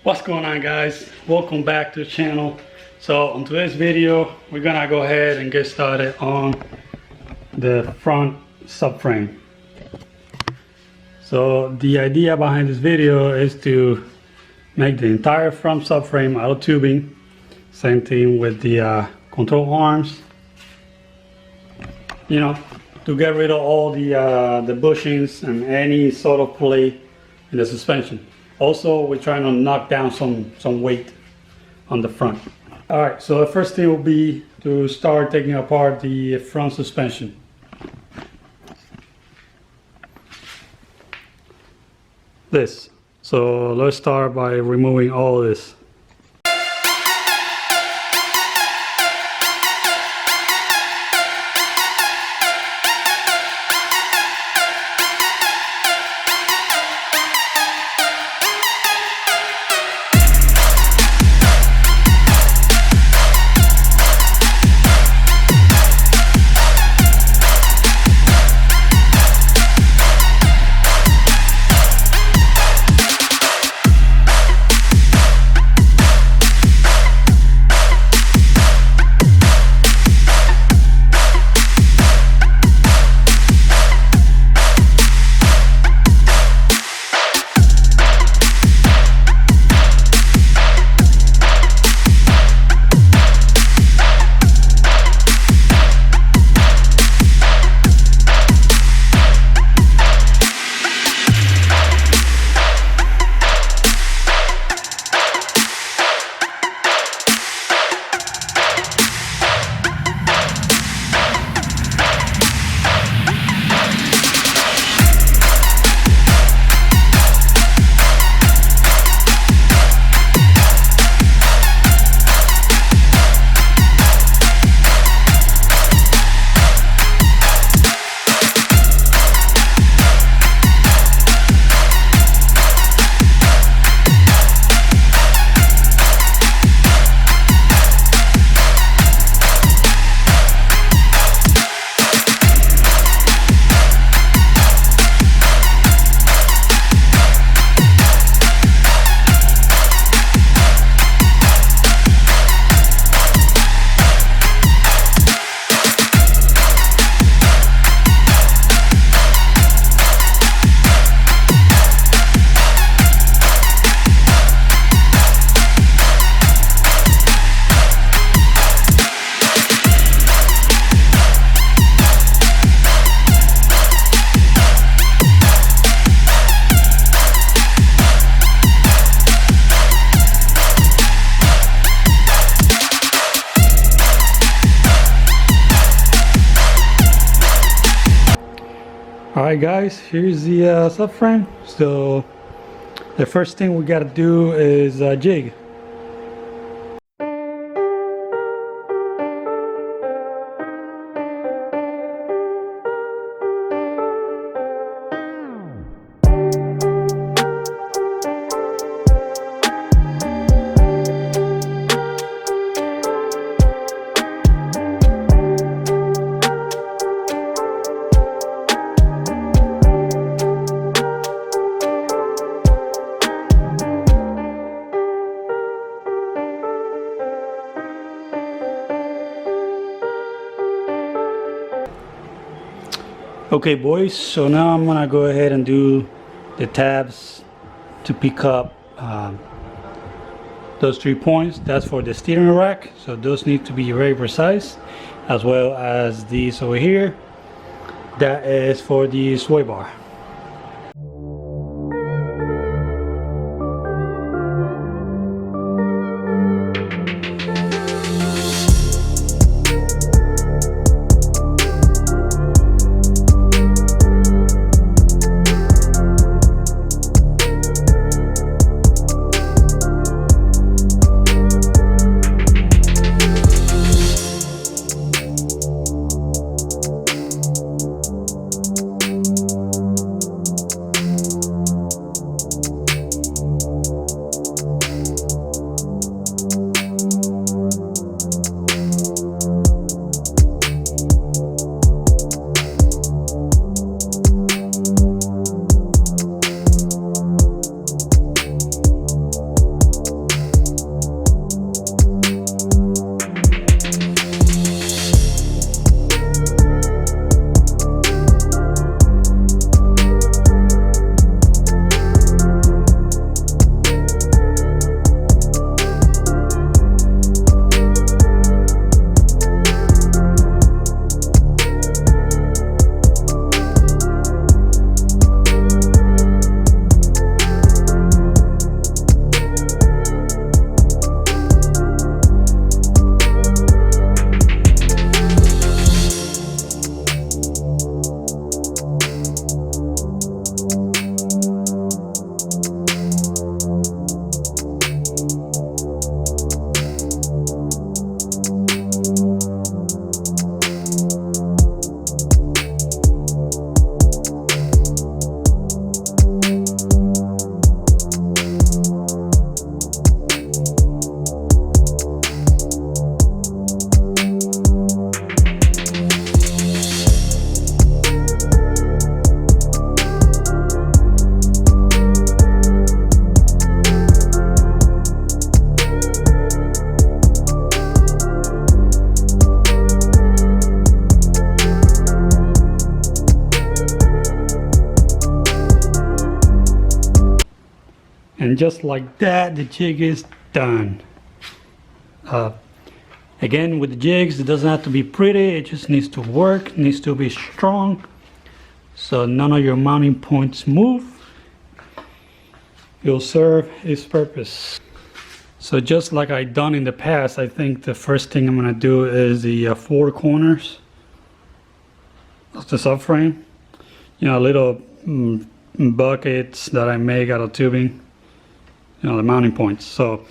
What's going on, guys? Welcome back to the channel. So on today's video we're gonna go ahead and get started on the front subframe. So the idea behind this video is to make the entire front subframe out of tubing. Same thing with the control arms, you know, to get rid of all the bushings and any sort of play in the suspension. Also, we're trying to knock down some weight on the front. All right, so the first thing will be to start taking apart the front suspension. So let's start by removing all this. Alright guys, here's the subframe. So the first thing we gotta do is jig. Okay boys, so now I'm gonna go ahead and do the tabs to pick up those 3 points. That's for the steering rack, so those need to be very precise, as well as these over here. That is for the sway bar. just like that, the jig is done. Again, with the jigs, it doesn't have to be pretty, it just needs to work, it needs to be strong, so none of your mounting points move. It'll serve its purpose. So just like I done in the past, I think the first thing I'm gonna do is the four corners of the subframe. You know, little buckets that I make out of tubing, you know, the mounting points. So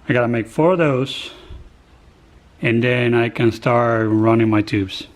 I gotta make 4 of those, and then I can start running my tubes.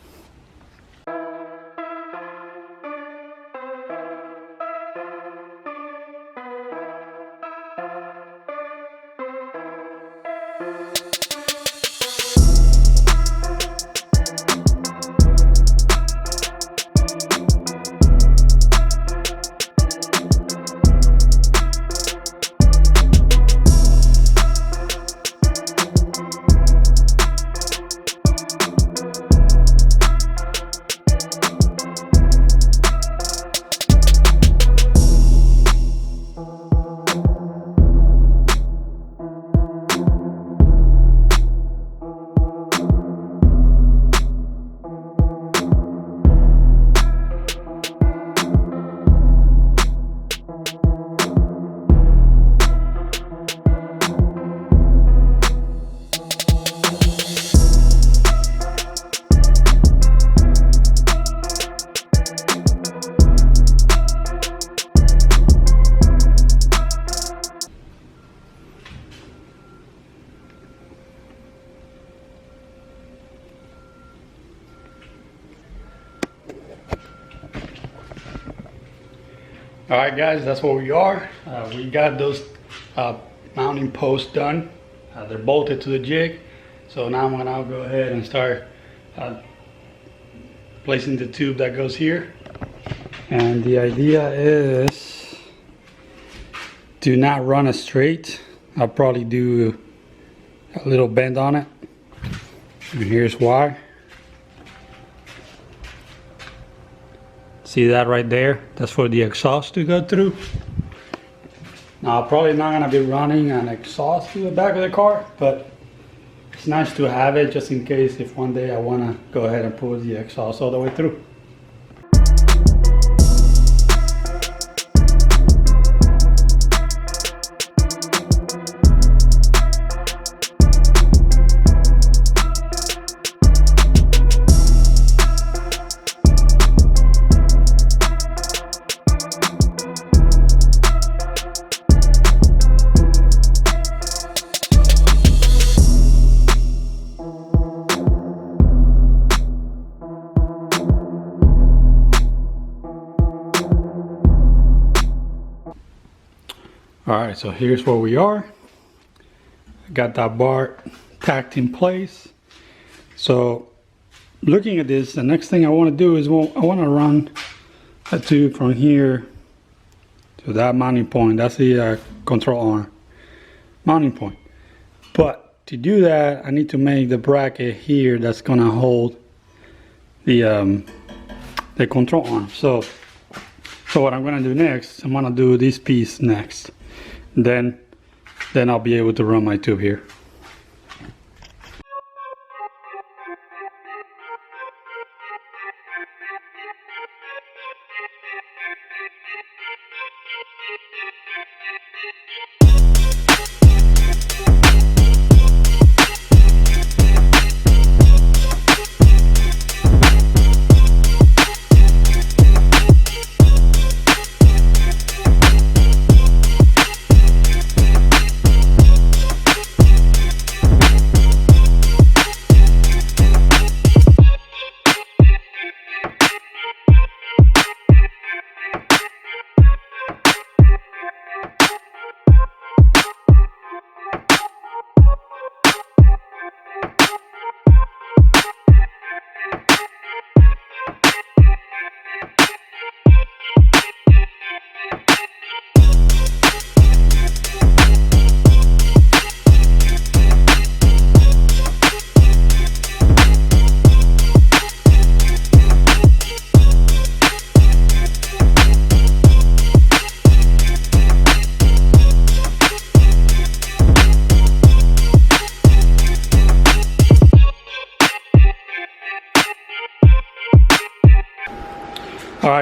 All right, guys, that's where we are. We got those mounting posts done. They're bolted to the jig. So now I'm gonna go ahead and start placing the tube that goes here. And the idea is to not run it straight. I'll probably do a little bend on it. And here's why. See that right there? That's for the exhaust to go through. Now I'm probably not gonna be running an exhaust to the back of the car, but it's nice to have it just in case if one day I wanna go ahead and pull the exhaust all the way through. All right, so here's where we are. Got that bar tacked in place. So looking at this, the next thing I want to do is I want to run a tube from here to that mounting point. That's the control arm mounting point. But to do that, I need to make the bracket here that's gonna hold the control arm. So what I'm gonna do next, I'm gonna do this piece next. Then I'll be able to run my tube here.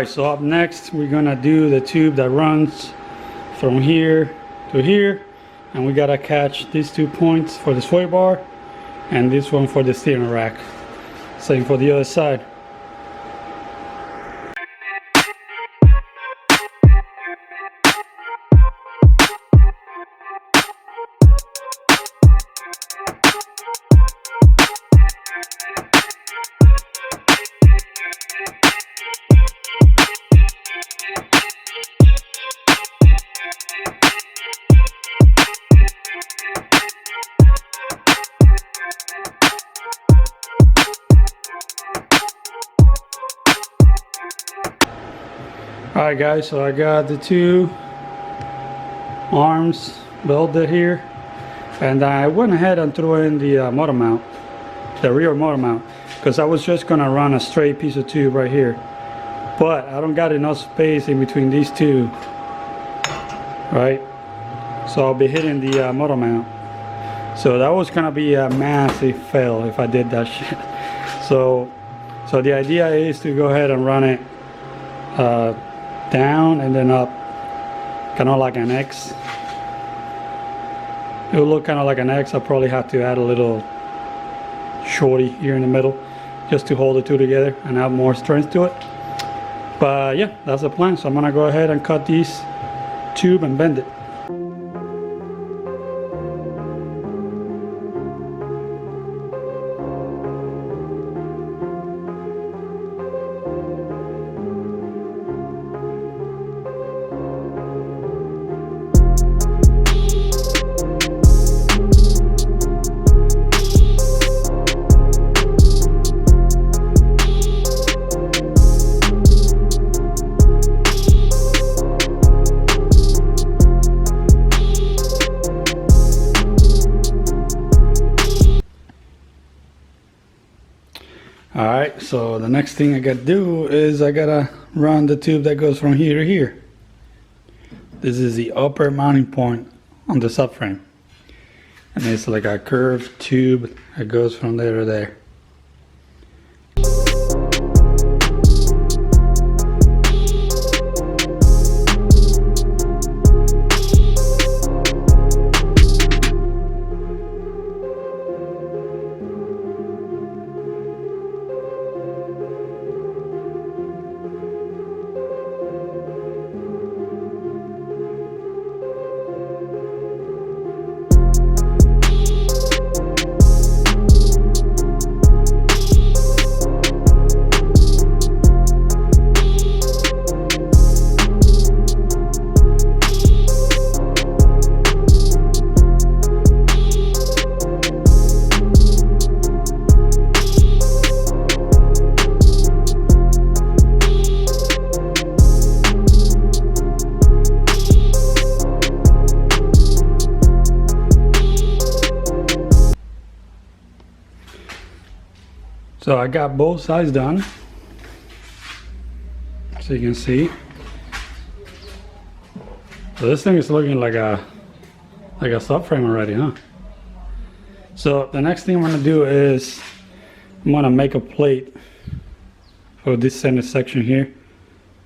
Alright, so up next we're gonna do the tube that runs from here to here, and we gotta catch these 2 points for the sway bar and this one for the steering rack. Same for the other side. Alright guys, so I got the 2 arms welded here, and I went ahead and threw in the motor mount, the rear motor mount, because I was just gonna run a straight piece of tube right here, but I don't got enough space in between these 2, right? So I'll be hitting the motor mount. So that was gonna be a massive fail if I did that shit. So the idea is to go ahead and run it down and then up, kind of like an X. It will look kind of like an X. I'll probably have to add a little shorty here in the middle just to hold the 2 together and add more strength to it. But yeah, that's the plan. So I'm gonna go ahead and cut these tube and bend it. Alright, so the next thing I gotta do is I gotta run the tube that goes from here to here. This is the upper mounting point on the subframe, and it's like a curved tube that goes from there to there. So I got both sides done, so you can see. So this thing is looking like a subframe already, huh? So the next thing I'm gonna do is I'm gonna make a plate for this center section here,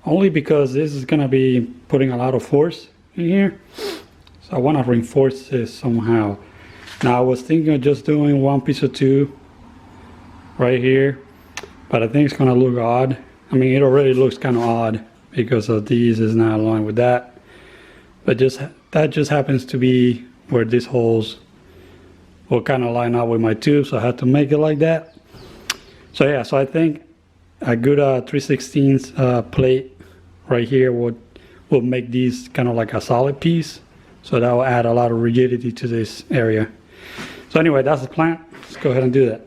only because this is gonna be putting a lot of force in here. So I want to reinforce this somehow. Now I was thinking of just doing one piece of tube right here, but I think it's gonna look odd. I mean, it already looks kind of odd because of these is not aligned with that, but that just happens to be where these holes will kind of line up with my tube, so I had to make it like that. So yeah, so I think a good 3/16 plate right here will make these kind of like a solid piece, so that will add a lot of rigidity to this area. So anyway, that's the plan. Let's go ahead and do that.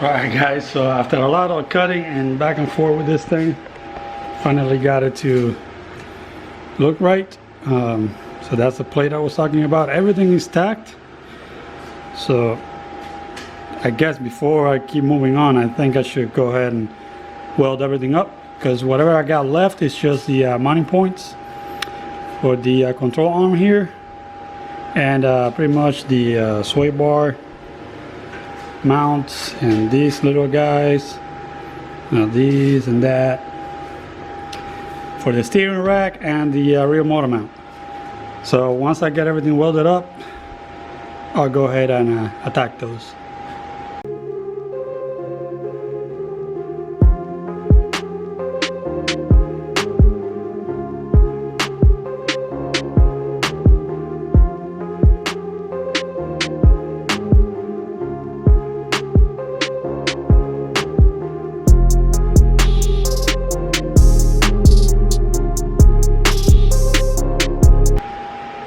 Alright guys, so after a lot of cutting and back and forth with this thing, finally got it to look right. So So that's the plate I was talking about. Everything is stacked. So I guess before I keep moving on, I think I should go ahead and weld everything up, because whatever I got left is just the mounting points for the control arm here, and pretty much the sway bar mounts, and these little guys, these and that for the steering rack, and the rear motor mount. So once I get everything welded up, I'll go ahead and attack those.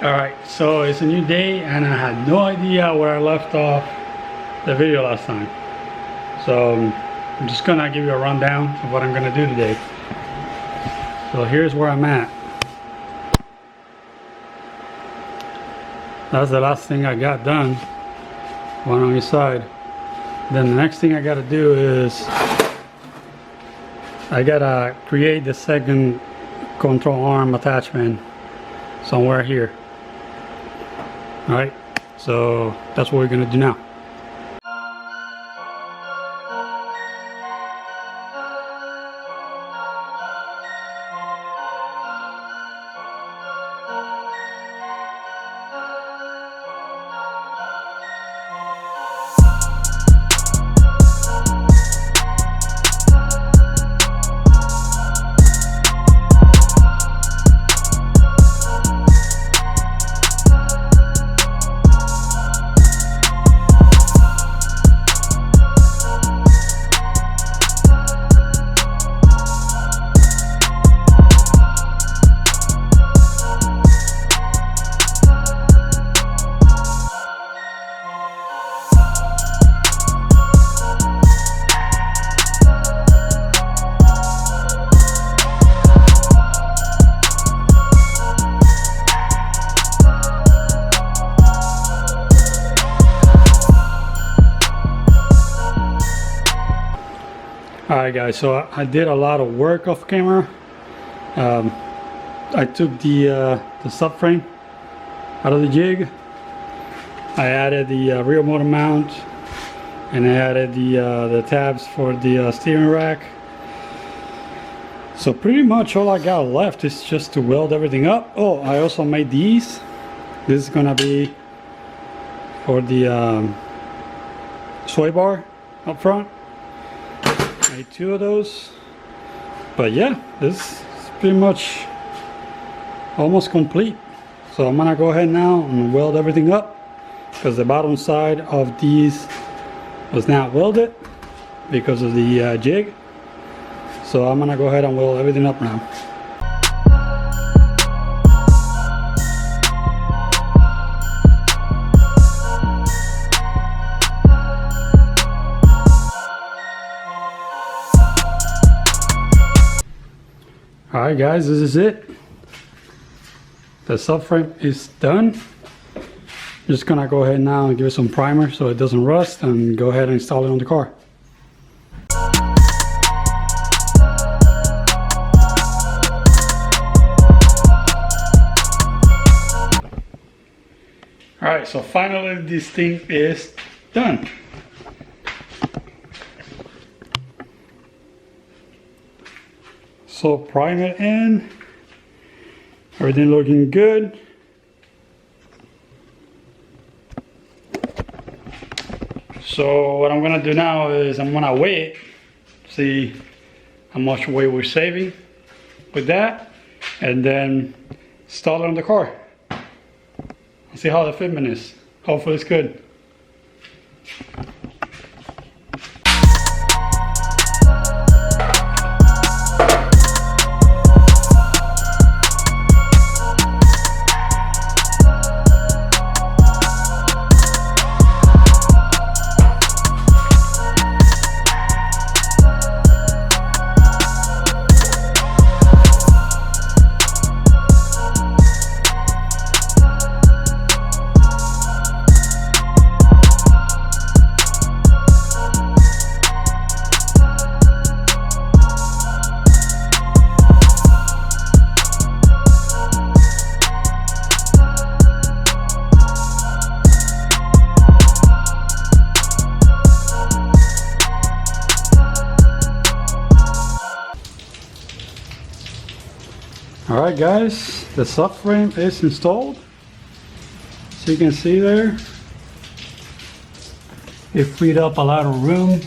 Alright, so it's a new day and I had no idea where I left off the video last time. So I'm just gonna give you a rundown of what I'm gonna do today. So here's where I'm at. That's the last thing I got done. One on each side. Then the next thing I gotta do is I gotta create the second control arm attachment somewhere here. Alright, so that's what we're gonna do now. Alright guys, so I did a lot of work off camera. I took the subframe out of the jig. I added the rear motor mount, and I added the tabs for the steering rack. So pretty much all I got left is just to weld everything up. Oh, I also made these. This is gonna be for the sway bar up front. Made 2 of those. But yeah, this is pretty much almost complete. So I'm gonna go ahead now and weld everything up, because the bottom side of these was not welded because of the jig. So I'm gonna go ahead and weld everything up now. Alright guys, this is it. The subframe is done. Just gonna go ahead now and give it some primer so it doesn't rust, and go ahead and install it on the car. Alright, so finally this thing is done. So prime it in, everything looking good. So what I'm gonna do now is I'm gonna weigh it, see how much weight we're saving with that, and then install it on the car. See how the fitment is. Hopefully it's good. All right, guys, the subframe is installed. So you can see there, it freed up a lot of room.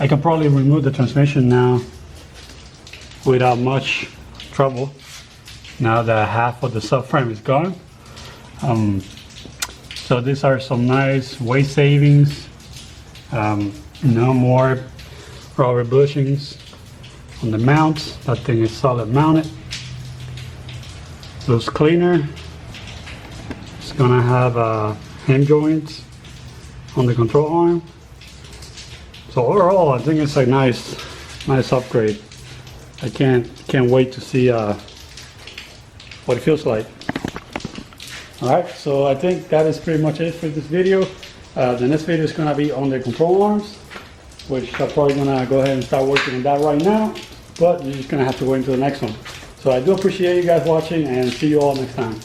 I can probably remove the transmission now without much trouble, now that half of the subframe is gone. So these are some nice weight savings. No more rubber bushings on the mounts. That thing is solid mounted. Loose cleaner. It's gonna have hand joints on the control arm. So overall, I think it's a nice upgrade. I can't wait to see what it feels like. All right, so I think that is pretty much it for this video. The next video is gonna be on the control arms, which I'm probably gonna go ahead and start working on that right now, but you're just gonna have to wait until the next one. So I do appreciate you guys watching, and see you all next time.